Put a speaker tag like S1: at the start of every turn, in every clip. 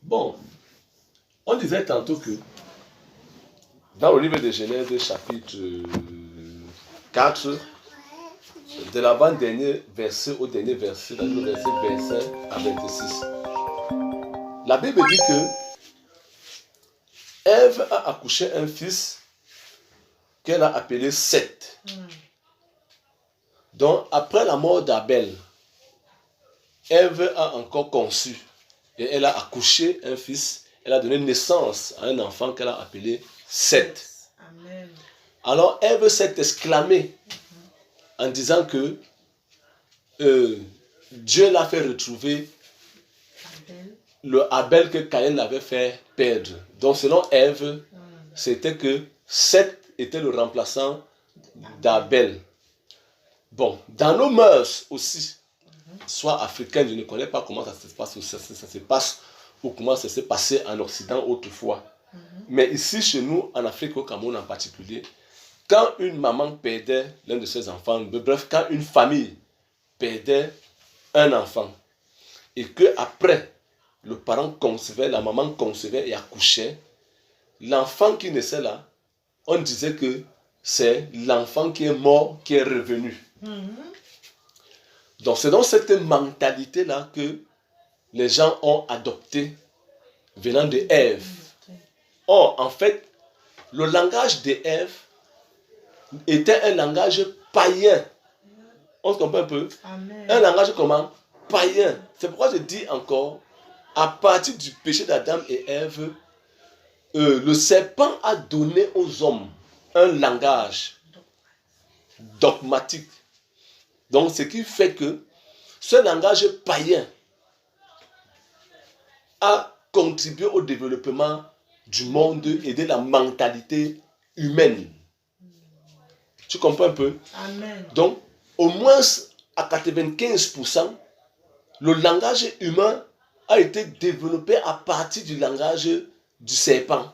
S1: Bon, on disait tantôt que dans le livre de Genèse, chapitre 4, de l'avant-dernier verset au dernier verset, dans le verset 25 à 26, la Bible dit que Ève a accouché un fils qu'elle a appelé Seth. Donc, après la mort d'Abel, Ève a encore conçu et elle a accouché un fils. Elle a donné naissance à un enfant qu'elle a appelé Seth.
S2: Amen.
S1: Alors, Ève s'est exclamée en disant que Dieu l'a fait retrouver le Abel que Caïn l'avait fait perdre. Donc, selon Ève, c'était que Seth était le remplaçant d'Abel. Bon, dans nos mœurs aussi, soit africaines, je ne connais pas comment ça se passe ou comment ça s'est passé en Occident autrefois. Mais ici, chez nous, en Afrique, au Cameroun en particulier, quand une maman perdait l'un de ses enfants, bref, quand une famille perdait un enfant, et que après le parent concevait, la maman concevait et accouchait, l'enfant qui naissait là, on disait que c'est l'enfant qui est mort qui est revenu. Donc c'est dans cette mentalité-là que les gens ont adopté venant de Ève. Or, en fait, le langage de Ève était un langage païen. On se comprend un peu?
S2: Amen.
S1: Un langage comment? Païen. C'est pourquoi je dis encore, à partir du péché d'Adam et Ève, le serpent a donné aux hommes un langage dogmatique. Donc, ce qui fait que ce langage païen a contribué au développement du monde et de la mentalité humaine. Tu comprends un peu?
S2: Amen.
S1: Donc, au moins à 95%, le langage humain a été développé à partir du langage du serpent,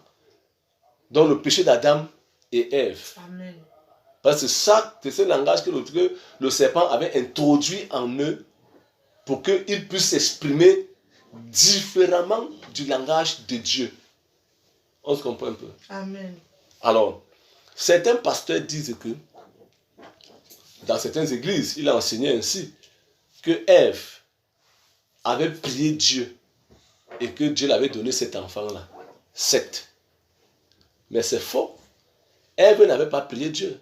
S1: dans le péché d'Adam et Ève.
S2: Amen.
S1: Parce que ça, c'est ce langage que le serpent avait introduit en eux pour qu'ils puissent s'exprimer différemment du langage de Dieu. On se comprend un peu?
S2: Amen.
S1: Alors, certains pasteurs disent que dans certaines églises, il a enseigné ainsi que Ève avait prié Dieu et que Dieu l'avait donné cet enfant-là, Seth. Mais c'est faux. Ève n'avait pas prié Dieu.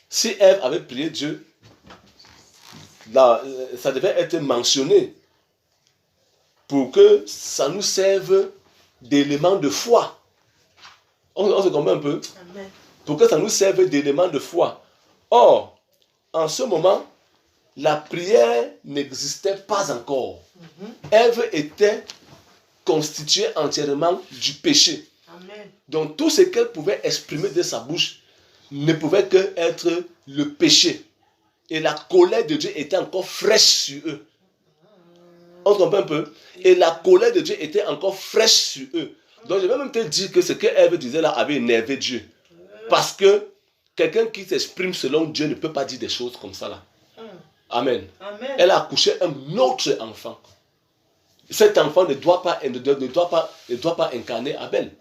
S1: Si Ève avait prié Dieu, là, ça devait être mentionné pour que ça nous serve d'élément de foi. On se comprend un peu?
S2: Amen.
S1: Pour que ça nous serve d'élément de foi. Or, en ce moment, la prière n'existait pas encore. Ève était constituée entièrement du péché.
S2: Amen.
S1: Donc tout ce qu'elle pouvait exprimer de sa bouche ne pouvait qu'être le péché. Et la colère de Dieu était encore fraîche sur eux. On comprend un peu? Et la colère de Dieu était encore fraîche sur eux. Donc je vais même te dire que ce que Ève disait là avait énervé Dieu. Parce que quelqu'un qui s'exprime selon Dieu ne peut pas dire des choses comme ça là. Amen.
S2: Amen.
S1: Elle a accouché un autre enfant. Cet enfant ne doit pas incarner Abel.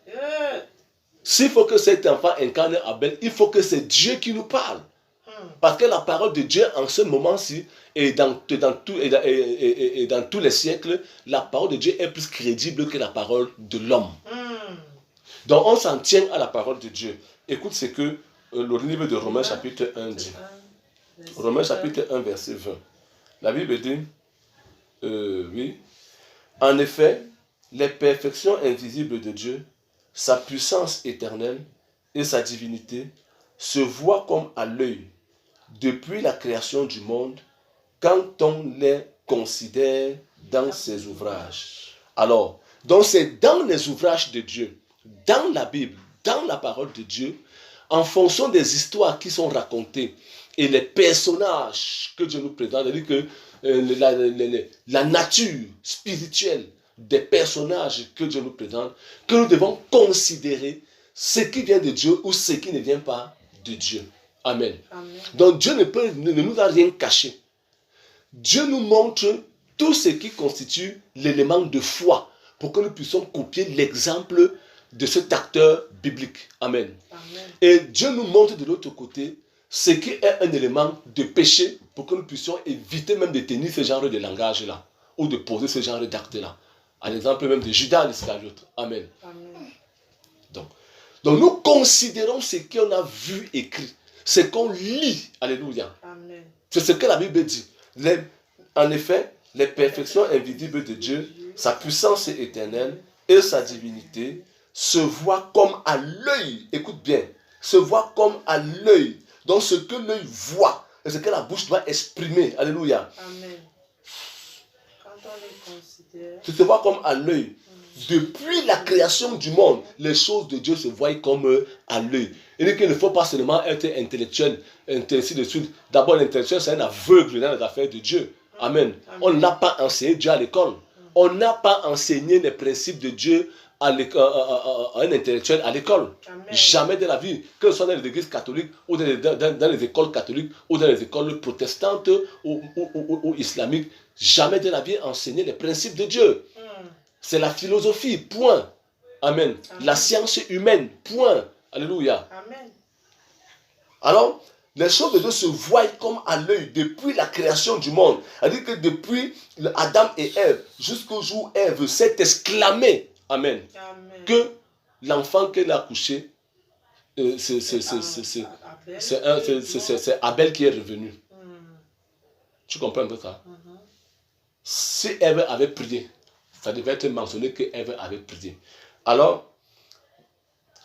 S1: S'il faut que cet enfant incarne Abel, il faut que c'est Dieu qui nous parle. Parce que la parole de Dieu en ce moment-ci et dans tous les siècles, la parole de Dieu est plus crédible que la parole de l'homme. Donc on s'en tient à la parole de Dieu. Écoute ce que le livre de Romains chapitre 1 dit. Romains chapitre 1 verset 20. La Bible dit, oui, en effet, les perfections invisibles de Dieu, sa puissance éternelle et sa divinité se voient comme à l'œil depuis la création du monde quand on les considère dans ses ouvrages. Alors, donc c'est dans les ouvrages de Dieu, dans la Bible, dans la parole de Dieu, en fonction des histoires qui sont racontées et les personnages que Dieu nous présente, c'est-à-dire que la nature spirituelle des personnages que Dieu nous présente, que nous devons considérer ce qui vient de Dieu ou ce qui ne vient pas de Dieu. Amen.
S2: Amen.
S1: Donc Dieu ne nous a rien caché. Dieu nous montre tout ce qui constitue l'élément de foi pour que nous puissions copier l'exemple de cet acteur biblique. Amen.
S2: Amen.
S1: Et Dieu nous montre de l'autre côté ce qui est un élément de péché pour que nous puissions éviter même de tenir ce genre de langage-là ou de poser ce genre d'acte-là. À l'exemple même de Judas l'Iscariote. Amen.
S2: Amen.
S1: Donc nous considérons ce qu'on a vu écrit, ce qu'on lit. Alléluia.
S2: Amen.
S1: C'est ce que la Bible dit. En effet, les perfections invisibles de Dieu, sa puissance éternelle et sa divinité se voient comme à l'œil. Écoute bien. Se voient comme à l'œil. Donc ce que l'œil voit, et ce que la bouche doit exprimer. Alléluia.
S2: Amen. Quand on les considère,
S1: Ça se voit comme à l'œil. Depuis la création du monde, les choses de Dieu se voient comme à l'œil. Il dit qu'il ne faut pas seulement être intellectuel, ainsi de suite. D'abord, l'intellectuel, c'est un aveugle dans les affaires de Dieu. Amen. On n'a pas enseigné Dieu à l'école. On n'a pas enseigné les principes de Dieu à un intellectuel à l'école. Jamais de la vie, que ce soit dans les églises catholiques ou dans les écoles catholiques ou dans les écoles protestantes ou islamiques, jamais de la vie enseigner les principes de Dieu. C'est la philosophie, point. Amen. Amen. La science humaine, point. Alléluia.
S2: Amen.
S1: Alors, les choses de Dieu se voient comme à l'œil depuis la création du monde. C'est-à-dire que depuis Adam et Ève, jusqu'au jour où Ève s'est exclamée, Amen,
S2: Amen,
S1: que l'enfant qu'elle a accouché, c'est Abel qui est revenu. Tu comprends un peu ça? Si Ève avait prié, ça devait être mentionné que Ève avait prié. Alors,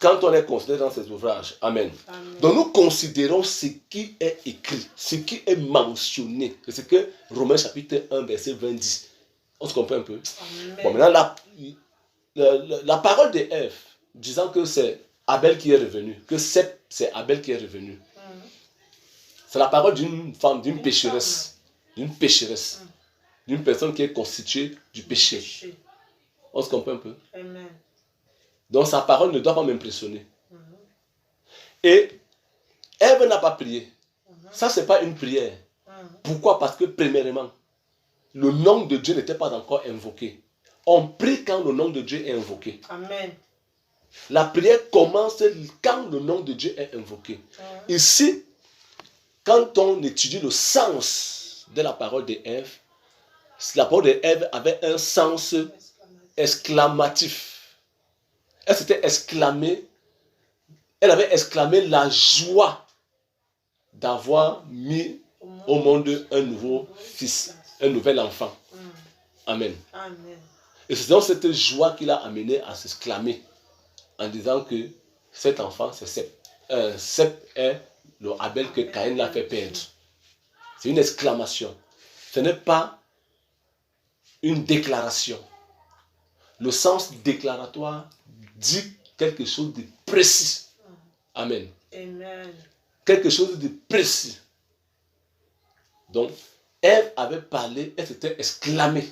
S1: quand on est considéré dans ces ouvrages, Amen.
S2: Amen.
S1: Donc nous considérons ce qui est écrit, ce qui est mentionné. C'est ce que Romains chapitre 1, verset 20 dit. On se comprend un peu?
S2: Amen.
S1: Bon, maintenant, la parole de Ève, disant que c'est Abel qui est revenu, que c'est Abel qui est revenu. C'est la parole d'une femme, d'une pécheresse. D'une pécheresse. D'une personne qui est constituée du péché. On se comprend un peu?
S2: Amen.
S1: Donc sa parole ne doit pas m'impressionner. Et Ève n'a pas prié. Ça, ce n'est pas une prière. Pourquoi? Parce que premièrement, le nom de Dieu n'était pas encore invoqué. On prie quand le nom de Dieu est invoqué.
S2: Amen.
S1: La prière commence quand le nom de Dieu est invoqué. Ici, quand on étudie le sens de la parole d'Ève, la parole d'Ève avait un sens exclamatif. Elle s'était exclamée, elle avait exclamé la joie d'avoir mis au monde un nouveau fils, un nouvel enfant. Amen.
S2: Amen.
S1: Et c'est donc cette joie qui l'a amené à s'exclamer en disant que cet enfant, c'est Seth. Seth est le Abel que Caïn l'a fait perdre. C'est une exclamation. Ce n'est pas une déclaration. Le sens déclaratoire dit quelque chose de précis. Amen.
S2: Amen.
S1: Quelque chose de précis. Donc, Ève avait parlé, elle s'était exclamée.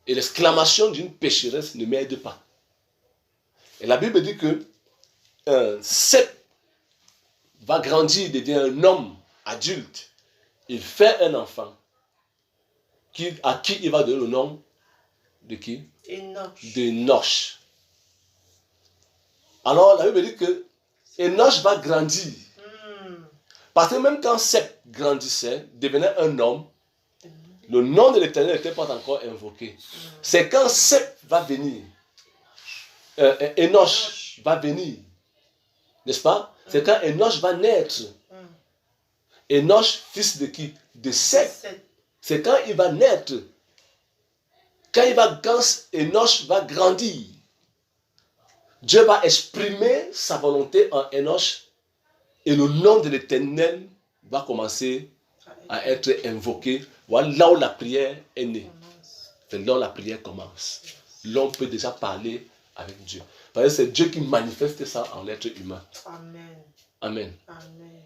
S1: Et l'exclamation d'une pécheresse ne m'aide pas. Et la Bible dit que Seth va grandir, devient un homme adulte. Il fait un enfant à qui il va donner le nom de qui? D'Enoch. Alors la Bible dit que Enoch va grandir. Parce que même quand Seth grandissait, devenait un homme, le nom de l'Éternel n'était pas encore invoqué. C'est quand Seth va venir, Enoch va venir, n'est-ce pas? C'est quand Enoch va naître. Enoch, fils de qui? De Seth. C'est quand il va naître. Quand Enoch va grandir, Dieu va exprimer sa volonté en Enoch et le nom de l'Éternel va commencer à être invoqué. Voilà là où la prière est née. C'est là où la prière commence. L'homme peut déjà parler avec Dieu. Parce que c'est Dieu qui manifeste ça en l'être humain.
S2: Amen.
S1: Amen.
S2: Amen.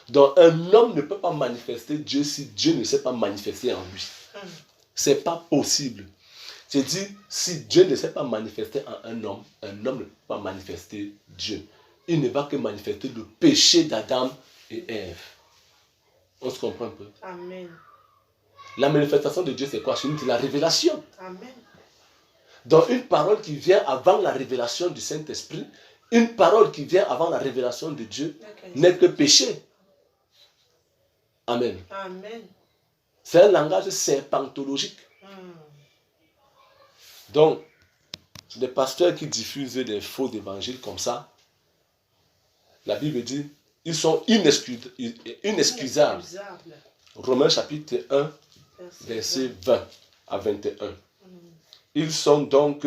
S1: Donc un homme ne peut pas manifester Dieu si Dieu ne s'est pas manifesté en lui. Ce n'est pas possible. Je dis, si Dieu ne s'est pas manifesté en un homme ne peut pas manifester Dieu. Il ne va que manifester le péché d'Adam et Ève. On se comprend un peu?
S2: Amen.
S1: La manifestation de Dieu, c'est quoi? C'est la révélation.
S2: Amen.
S1: Donc une parole qui vient avant la révélation du Saint-Esprit, une parole qui vient avant la révélation de Dieu n'est que péché. Amen.
S2: Amen.
S1: C'est un langage serpentologique. Donc, des pasteurs qui diffusent des faux évangiles comme ça, la Bible dit, ils sont inexcusables. Romains chapitre 1, verset 20 à 21. Ils sont donc